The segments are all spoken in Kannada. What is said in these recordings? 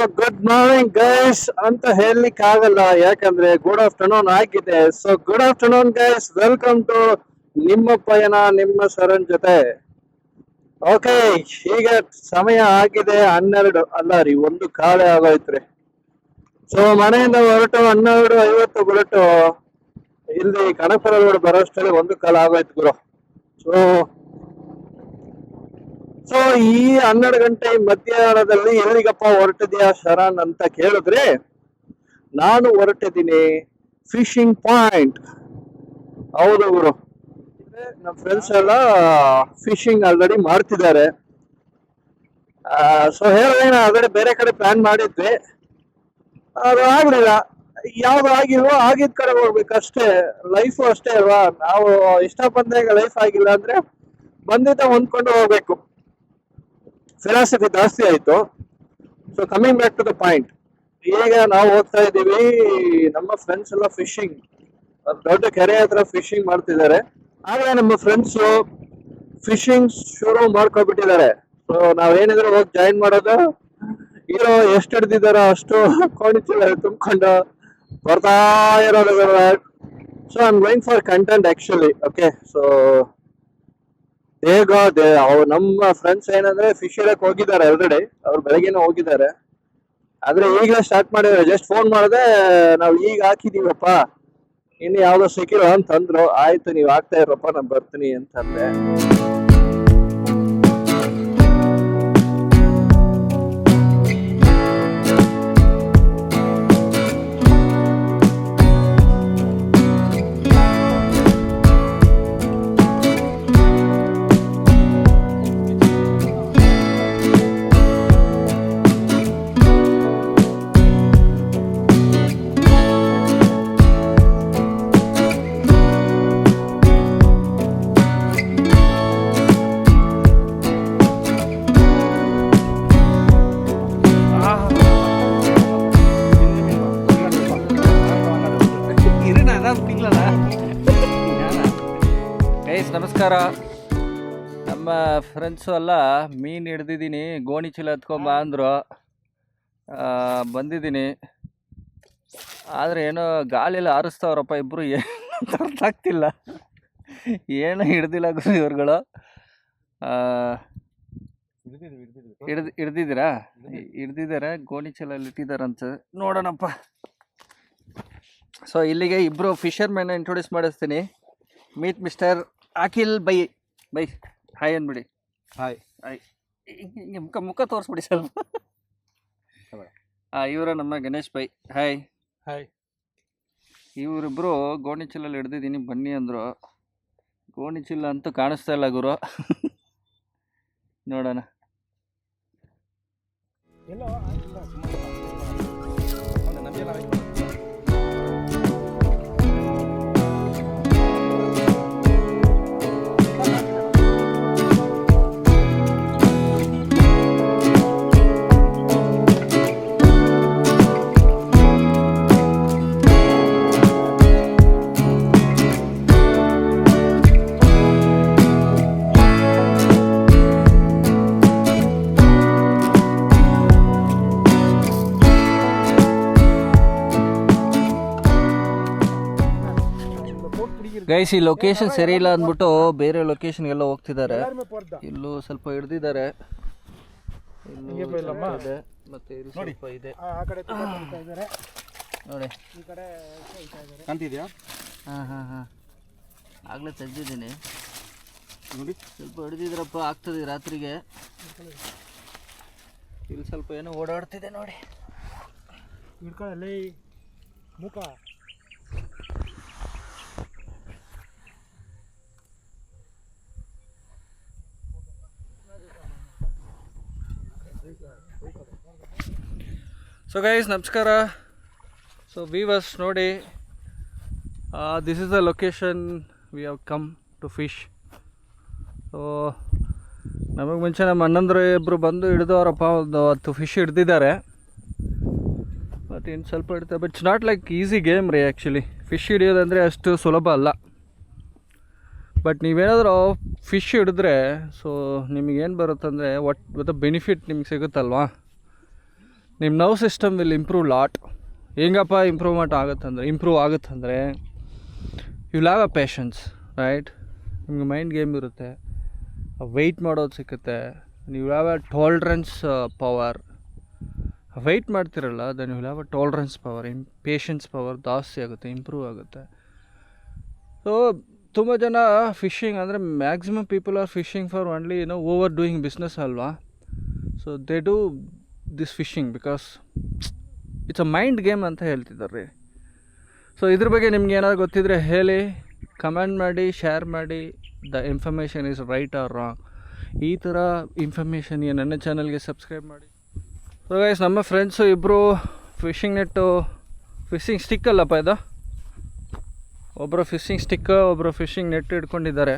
ಸೊ ಗುಡ್ ಮಾರ್ನಿಂಗ್ ಗೈಸ್ ಅಂತ ಹೇಳಲಿಕ್ಕೆ ಆಗಲ್ಲ, ಯಾಕಂದ್ರೆ ಗುಡ್ ಆಫ್ಟರ್ನೂನ್ ಆಗಿದೆ. So good afternoon guys, welcome to ನಿಮ್ಮ ಪಯಣ ನಿಮ್ಮ ಸರನ್ ಜೊತೆ. ಓಕೆ, ಈಗ ಸಮಯ ಆಗಿದೆ 12, ಅಲ್ಲ ರೀ 1 ಆಗೋಯ್ತ್ರಿ. ಸೊ ಮನೆಯಿಂದ ಹೊರಟು 12:50 ಹೊರಟು ಇಲ್ಲಿ ಕನಕಪುರ ರೋಡ್ ಬರೋಷ್ಟರಲ್ಲಿ 1 ಆಗೋಯ್ತು ಗುರು. ಸೊ ಸೊ ಈ 12 ಗಂಟೆ ಮಧ್ಯಾಹ್ನದಲ್ಲಿ ಎಲ್ಲಿಗಪ್ಪ ಹೊರಟಿದ್ಯಾ ಶರಣ್ ಅಂತ ಕೇಳಿದ್ರೆ, ನಾನು ಹೊರಟಿದ್ದೀನಿ ಫಿಶಿಂಗ್ ಪಾಯಿಂಟ್. ಹೌದು ಗುರು, ನಮ್ಮ ಫ್ರೆಂಡ್ಸ್ ಎಲ್ಲ ಫಿಶಿಂಗ್ ಆಲ್ರೆಡಿ ಮಾಡ್ತಿದ್ದಾರೆ. ಸೊ ಹೇಳಿದ್ರೆ ಆಲ್ರೆಡಿ ಬೇರೆ ಕಡೆ ಪ್ಲಾನ್ ಮಾಡಿದ್ವಿ, ಅದು ಆಗ್ಲಿಲ್ಲ. ಯಾವ್ದು ಆಗಿಲ್ವೋ ಆಗಿದ್ ಕಡೆ ಹೋಗ್ಬೇಕಷ್ಟೇ. ಲೈಫು ಅಷ್ಟೇ ಅಲ್ವಾ, ನಾವು ಇಷ್ಟ ಬಂದಾಗ ಲೈಫ್ ಆಗಿಲ್ಲ ಅಂದ್ರೆ ಬಂದಿದ್ದ ಹೊಂದ್ಕೊಂಡು ಹೋಗ್ಬೇಕು. ಫಿಲಾಸಫಿ ಜಾಸ್ತಿ ಆಯ್ತು. So coming back to the point, ಈಗ ನಾವು ಹೋಗ್ತಾ ಇದ್ದೀವಿ. ನಮ್ಮ ಫ್ರೆಂಡ್ಸ್ ಎಲ್ಲ ಫಿಶಿಂಗ್ ದೊಡ್ಡ ಕೆರೆ ಹತ್ರ ಫಿಶಿಂಗ್ ಮಾಡ್ತಿದ್ದಾರೆ. ಆದ್ರೆ ನಮ್ಮ ಫ್ರೆಂಡ್ಸ್ ಫಿಶಿಂಗ್ ಶುರು ಮಾಡ್ಕೊಬಿಟ್ಟಿದ್ದಾರೆ. ಸೊ ನಾವೇನಿದ್ರೆ ಹೋಗಿ ಜಾಯಿನ್ ಮಾಡೋದು, ಇರೋ ಎಷ್ಟು ಹಿಡ್ದಿದಾರೋ ಅಷ್ಟು ಕೋಣಿಚೀಲ ತುಂಬ್ಕೊಂಡು ಬರ್ತಾ ಇರೋದು. So I am going for content actually. Okay, so ಅವ್ರು ನಮ್ಮ ಫ್ರೆಂಡ್ಸ್ ಏನಂದ್ರೆ ಫಿಶ್ ಹಿಡಕ್ ಹೋಗಿದ್ದಾರೆ ಆಲ್ರೆಡಿ. ಅವ್ರು ಬೆಳಗ್ಗೆನೇ ಹೋಗಿದ್ದಾರೆ, ಆದ್ರೆ ಈಗಲೇ ಸ್ಟಾರ್ಟ್ ಮಾಡಿದ್ರೆ. ಜಸ್ಟ್ ಫೋನ್ ಮಾಡಿದೆ, ನಾವ್ ಈಗ ಹಾಕಿದೀವಪ್ಪ, ಇನ್ನು ಯಾವ್ದೋ ಸಿಕ್ಕಿರೋ ಅಂತಂದ್ರು. ಆಯ್ತು, ನೀವ್ ಹಾಕ್ತಾ ಇರಪ್ಪ, ನಾನ್ ಬರ್ತೀನಿ ಅಂತಂದೆ. ನಮಸ್ಕಾರ. ನಮ್ಮ ಫ್ರೆಂಡ್ಸು ಎಲ್ಲ ಮೀನು ಹಿಡ್ದಿದ್ದೀನಿ, ಗೋಣಿ ಚೀಲ ಎತ್ಕೊಂಬ ಅಂದರು. ಬಂದಿದ್ದೀನಿ, ಆದರೆ ಏನೋ ಗಾಳಿಯಲ್ಲಿ ಹಾರಿಸ್ತಾವ್ರಪ್ಪ ಇಬ್ಬರು, ಏನು ಅರ್ಥ ಆಗ್ತಿಲ್ಲ. ಏನೋ ಹಿಡ್ದಿಲ್ಲ ಗುರು ಇವ್ರುಗಳು. ಹಿಡ್ದಿದ್ದಾರೆ, ಗೋಣಿ ಚೀಲಲ್ಲಿ ಇಟ್ಟಿದ್ದಾರಂತ. ನೋಡೋಣಪ್ಪ. ಸೊ ಇಲ್ಲಿಗೆ ಇಬ್ಬರು ಫಿಶರ್ ಮ್ಯಾನ್ ಇಂಟ್ರೊಡ್ಯೂಸ್ ಮಾಡಿಸ್ತೀನಿ. Meet mister Akhil bye. Hi ಅಂದ್ಬಿಡಿ. ಹಾಯ್. ಹಿಂಗೆ ಮುಖ ತೋರಿಸ್ಬಿಡಿ ಸ್ವಲ್ಪ. ಇವರ ನಮ್ಮ ಗಣೇಶ್ ಬೈ. ಹಾಯ್. ಇವರಿಬ್ಬರು ಗೋಣಿ ಚೀಲಲ್ಲಿ ಹಿಡ್ದಿದ್ದೀನಿ ಬನ್ನಿ ಅಂದರು. ಗೋಣಿ ಚೀಲ ಅಂತೂ ಕಾಣಿಸ್ತಾ ಇಲ್ಲ ಗುರು. ನೋಡೋಣ. ಗೈಸ್, ಈ ಲೊಕೇಶನ್ ಸರಿ ಇಲ್ಲ ಅಂದ್ಬಿಟ್ಟು ಬೇರೆ ಲೊಕೇಶನ್ಗೆಲ್ಲ ಹೋಗ್ತಿದ್ದಾರೆ. ಇಲ್ಲೂ ಸ್ವಲ್ಪ ಹಿಡ್ದಿದ್ದಾರೆ, ಮತ್ತೆ ಇಲ್ಲಿ ಸ್ವಲ್ಪ ಇದೆ ನೋಡಿ. ಹಾಂ ಆಗಲೇ ತೆಗ್ದಿದ್ದೀನಿ ನೋಡಿ. ಸ್ವಲ್ಪ ಹಿಡ್ದಿದ್ರಪ್ಪ, ಆಗ್ತದೆ ರಾತ್ರಿಗೆ. ಇಲ್ಲಿ ಸ್ವಲ್ಪ ಏನೋ ಓಡಾಡ್ತಿದೆ ನೋಡಿ. ಮುಖ ಸೊ ಗೈಸ್ ನಮಸ್ಕಾರ. ಸೊ ವೀವರ್ಸ್ ನೋಡಿ, this is the location we have come to fish. So ನಮಗೆ ಮುಂಚೆ ನಮ್ಮ ಅಣ್ಣಂದ್ರು ಇಬ್ಬರು ಬಂದು ಹಿಡಿದವರಪ್ಪ, ಒಂದು 10 ಫಿಶ್ ಹಿಡ್ದಿದ್ದಾರೆ. ಬಟ್ ಇನ್ನು ಸ್ವಲ್ಪ ಹಿಡಿತಾರೆ. But it's not like easy game ರೀ ಆ್ಯಕ್ಚುಲಿ. ಫಿಶ್ ಹಿಡಿಯೋದಂದರೆ ಅಷ್ಟು ಸುಲಭ ಅಲ್ಲ. ಬಟ್ ನೀವೇನಾದರೂ ಫಿಶ್ ಹಿಡಿದ್ರೆ ಸೊ ನಿಮಗೇನು ಬರುತ್ತಂದರೆ, ವಾಟ್ ಬೆನಿಫಿಟ್ ನಿಮ್ಗೆ ಸಿಗುತ್ತಲ್ವಾ. ನಿಮ್ಮ nerve system will improve lot. ಹೆಂಗಪ್ಪ ಇಂಪ್ರೂವ್ ಆಗುತ್ತಂದರೆ you have a patience, right? ನಿಮ್ಗೆ ಮೈಂಡ್ ಗೇಮ್ ಇರುತ್ತೆ, ವೆಯ್ಟ್ ಮಾಡೋದು ಸಿಕ್ಕುತ್ತೆ. ನೀವು have a tolerance power. Wait ಮಾಡ್ತಿರಲ್ಲ, then you have a tolerance power, patience power ಜಾಸ್ತಿ ಆಗುತ್ತೆ, ಇಂಪ್ರೂವ್ ಆಗುತ್ತೆ. ಸೊ ತುಂಬ ಜನ ಫಿಶಿಂಗ್ ಅಂದರೆ maximum people are fishing for only over doing business ಅಲ್ವಾ. So they do this fishing because it's a mind game ಅಂತ ಹೇಳ್ತಿದ್ದಾರೆ ರೀ. ಸೊ ಇದ್ರ ಬಗ್ಗೆ ನಿಮ್ಗೆ ಏನಾದ್ರು ಗೊತ್ತಿದ್ರೆ ಹೇಳಿ, ಕಮೆಂಟ್ ಮಾಡಿ, ಶೇರ್ ಮಾಡಿ. The information is right or wrong. ಈ ಥರ ಇನ್ಫಾರ್ಮೇಷನ್ಗೆ ನನ್ನ ಚಾನಲ್ಗೆ ಸಬ್ಸ್ಕ್ರೈಬ್ ಮಾಡಿ. ಸೊ ಗೈಸ್, ನಮ್ಮ ಫ್ರೆಂಡ್ಸು ಇಬ್ಬರು ಫಿಶಿಂಗ್ ನೆಟ್ಟು, ಫಿಶಿಂಗ್ ಸ್ಟಿಕ್ ಅಲ್ಲಪ್ಪ ಇದು, ಒಬ್ಬರು ಫಿಶಿಂಗ್ ಸ್ಟಿಕ್, ಒಬ್ಬರು ಫಿಶಿಂಗ್ ನೆಟ್ ಇಟ್ಕೊಂಡಿದ್ದಾರೆ.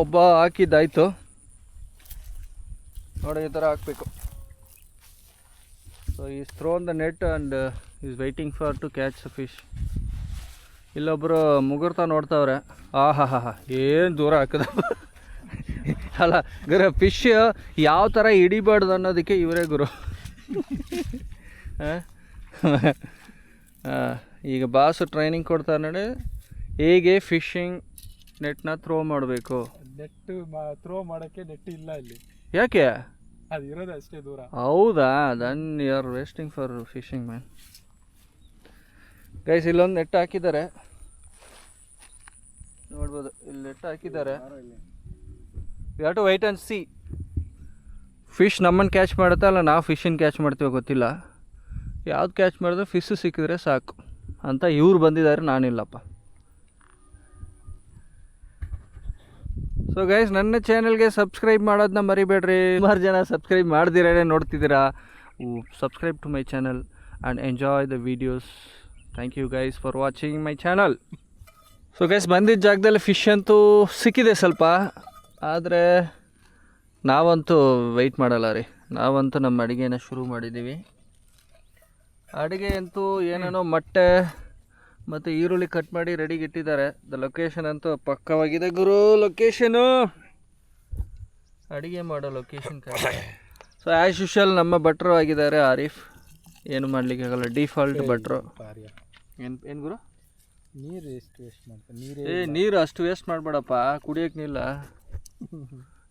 ಒಬ್ಬ ಹಾಕಿದ್ದಾಯಿತು ನೋಡಿ, ಈ ಥರ ಹಾಕಬೇಕು. So is thrown the net and is waiting for to catch the fish. ಇಲ್ಲೊಬ್ಬರು ಮುಗುರ್ತಾ ನೋಡ್ತಾವ್ರೆ. ಏನು ದೂರ ಹಾಕಿದ ಅಲ್ಲ ಗುರು, ಫಿಶ್ ಯಾವ ಥರ ಹಿಡಿಬಾರ್ದು ಅನ್ನೋದಕ್ಕೆ ಇವರೇ ಗುರು. ಈಗ ಬಾಸು ಟ್ರೈನಿಂಗ್ ಕೊಡ್ತಾರೆ ನೋಡಿ, ಹೇಗೆ ಫಿಶಿಂಗ್ ನೆಟ್ನ ಥ್ರೋ ಮಾಡಬೇಕು. ಥ್ರೋ ಮಾಡೋಕ್ಕೆ ನೆಟ್ ಇಲ್ಲ ಇಲ್ಲಿ. ಯಾಕೆ? ಅದು ಇರೋದು ಅಷ್ಟೇ ದೂರ. ಹೌದಾ? Then you are wasting for fishing man. Guys, ಇಲ್ಲೊಂದು ನೆಟ್ ಹಾಕಿದ್ದಾರೆ ನೋಡ್ಬೋದು. ಇಲ್ಲಿ ನೆಟ್ ಹಾಕಿದ್ದಾರೆ. You have to wait and see. Fish ನಮ್ಮನ್ನು ಕ್ಯಾಚ್ ಮಾಡುತ್ತಾ ಅಲ್ಲ ನಾವು ಫಿಶನ್ನು ಕ್ಯಾಚ್ ಮಾಡ್ತೀವೋ ಗೊತ್ತಿಲ್ಲ. ಯಾವ್ದು ಕ್ಯಾಚ್ ಮಾಡಿದ್ರೆ ಫಿಶ್ಶು ಸಿಕ್ಕಿದ್ರೆ ಸಾಕು ಅಂತ ಇವ್ರು ಬಂದಿದ್ದಾರೆ, ನಾನಿಲ್ಲಪ್ಪ. ಸೊ ಗೈಸ್, ನನ್ನ ಚಾನಲ್ಗೆ ಸಬ್ಸ್ಕ್ರೈಬ್ ಮಾಡೋದನ್ನ ಮರಿಬೇಡ್ರಿ. ಸುಮಾರು ಜನ ಸಬ್ಸ್ಕ್ರೈಬ್ ಮಾಡ್ದಿರೇ ನೋಡ್ತಿದ್ದೀರಾ. Subscribe to my channel and enjoy the videos. Thank you guys for watching my channel. So guys, ಬಂದಿದ್ದ ಜಾಗದಲ್ಲಿ ಫಿಶ್ ಅಂತೂ ಸಿಕ್ಕಿದೆ ಸ್ವಲ್ಪ, ಆದರೆ ನಾವಂತೂ ವೆಯ್ಟ್ ಮಾಡಲ್ಲ ರೀ. ನಾವಂತೂ ನಮ್ಮ ಅಡುಗೆನ ಶುರು ಮಾಡಿದ್ದೀವಿ. ಅಡುಗೆ ಅಂತೂ ಏನೇನೋ ಮೊಟ್ಟೆ ಮತ್ತು ಈರುಳ್ಳಿ ಕಟ್ ಮಾಡಿ ರೆಡಿಗೆ ಇಟ್ಟಿದ್ದಾರೆ. ದ ಲೊಕೇಶನ್ ಅಂತೂ ಪಕ್ಕವಾಗಿದೆ ಗುರು. ಲೊಕೇಶನು, ಅಡುಗೆ ಮಾಡೋ ಲೊಕೇಶನ್. ಸೊ ಆ್ಯಸ್ ಯೂಶುವಲ್ ನಮ್ಮ ಭಟ್ರು ಆಗಿದ್ದಾರೆ ಆರಿಫ್. ಏನು ಮಾಡಲಿಕ್ಕೆ ಆಗಲ್ಲ, ಡಿಫಾಲ್ಟ್ ಭಟ್ರು. ಏನು ಗುರು? ನೀರು ಎಷ್ಟು ವೇಸ್ಟ್ ಮಾಡ್ತಾರೆ? ನೀರು ಅಷ್ಟು ವೇಸ್ಟ್ ಮಾಡಬೇಡಪ್ಪ, ಕುಡಿಯೋಕೆ ನೀಲ್ಲ.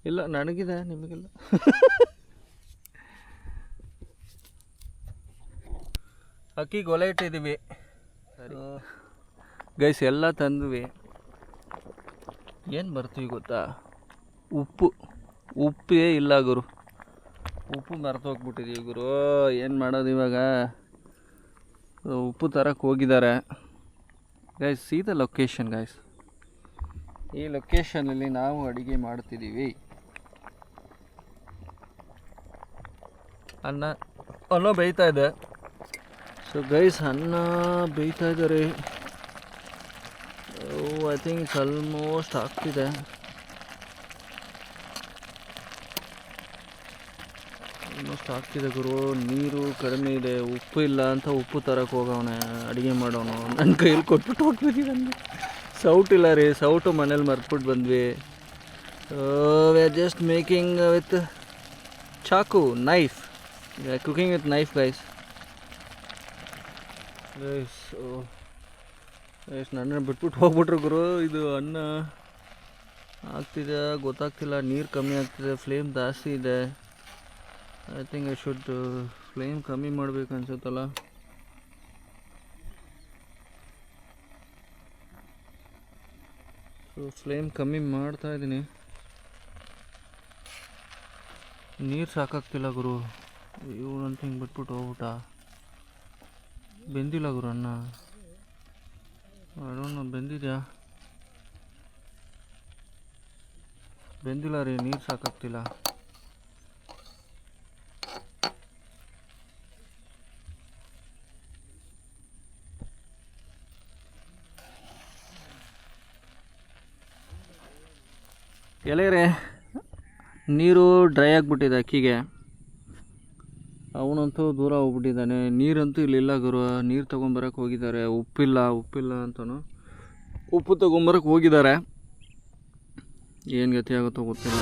ಇಲ್ಲ, ನನಗಿದೆ, ನಿಮಗಿಲ್ಲ. ಅಕ್ಕಿ ಗೊಲೆ ಇಟ್ಟಿದ್ದೀವಿ. ಗೈಸ್, ಎಲ್ಲ ತಂದ್ವಿ. ಏನು ಬರ್ತೀವಿ ಗೊತ್ತಾ? ಉಪ್ಪೇ ಇಲ್ಲ ಗುರು. ಉಪ್ಪು ಮರ್ತೋಗ್ಬಿಟ್ಟಿದ್ದೀವಿ ಗುರು. ಏನು ಮಾಡೋದು ಇವಾಗ? ಉಪ್ಪು ತರಕ್ಕೆ ಹೋಗಿದ್ದಾರೆ. Guys, C the location guys. ಈ ಲೊಕೇಶನಲ್ಲಿ ನಾವು ಅಡುಗೆ ಮಾಡ್ತಿದ್ದೀವಿ. ಅನ್ನ ಬೇಯ್ತಾ ಇದೆ. ಸೊ ಗೈಸ್, ಅನ್ನ ಬೇಯ್ತಾ ಇದ್ದಾರೆ. ಐ ಥಿಂಕ್ ಇಟ್ಸ್ ಆಲ್ಮೋಸ್ಟ್ ಆಗ್ತಿದೆ. ಗುರು. ನೀರು ಕಡಿಮೆ ಇದೆ, ಉಪ್ಪು ಇಲ್ಲ ಅಂತ ಉಪ್ಪು ತರಕ್ಕೆ ಹೋಗವನೆ ಅಡುಗೆ ಮಾಡೋನು. ನನ್ನ ಕೈಯಲ್ಲಿ ಕೊಟ್ಬಿಟ್ಟು ಹೋಗ್ಬಿದ್ದೀವಿ. ನನಗೆ ಸೌಟ್ ಇಲ್ಲ ರೀ, ಸೌಟು ಮನೇಲಿ ಮರ್ತ್ಬಿಟ್ಟು ಬಂದ್ವಿ. We are just making with ಚಾಕು, knife. Cooking with knife guys. ನನ್ನ ಬಿಟ್ಬಿಟ್ಟು ಹೋಗ್ಬಿಟ್ರು ಗುರು. ಇದು ಅನ್ನ ಆಗ್ತಿದೆ ಗೊತ್ತಾಗ್ತಿಲ್ಲ, ನೀರು ಕಮ್ಮಿ ಆಗ್ತಿದೆ, ಫ್ಲೇಮ್ ಜಾಸ್ತಿ ಇದೆ. I think I should flame ಕಮ್ಮಿ ಮಾಡಬೇಕು ಅನ್ಸುತ್ತಲ್ಲ. ಸೊ ಫ್ಲೇಮ್ ಕಮ್ಮಿ ಮಾಡ್ತಾ ಇದ್ದೀನಿ. ನೀರು ಸಾಕಾಗ್ತಿಲ್ಲ ಗುರು. ಇವನಂತ ಹಿಂಗೆ ಬಿಟ್ಬಿಟ್ಟು ಹೋಗ್ಬಿಟ್ಟ. ಬೆಂದಿಲ್ಲ ಗುರು ಅನ್ನ. ಅಡೋಣ ಬೆಂದಿದ್ಯಾ? ಬೆಂದಿಲ್ಲ ರೀ, ನೀರು ಸಾಕಾಗ್ತಿಲ್ಲ. ಎಲೆರೆ ನೀರು ಡ್ರೈ ಆಗಿಬಿಟ್ಟಿದೆ ಅಕ್ಕಿಗೆ. ಅವನಂತೂ ದೂರ ಹೋಗ್ಬಿಟ್ಟಿದ್ದಾನೆ. ನೀರಂತೂ ಇಲ್ಲಿಲ್ಲ ಗುರು. ನೀರು ತೊಗೊಂಬರಕ್ಕೆ ಹೋಗಿದ್ದಾರೆ. ಉಪ್ಪಿಲ್ಲ ಅಂತನೂ ಉಪ್ಪು ತೊಗೊಂಬರಕ್ಕೆ ಹೋಗಿದ್ದಾರೆ. ಏನು ಗತಿ ಆಗುತ್ತೋ ಗೊತ್ತಿಲ್ಲ.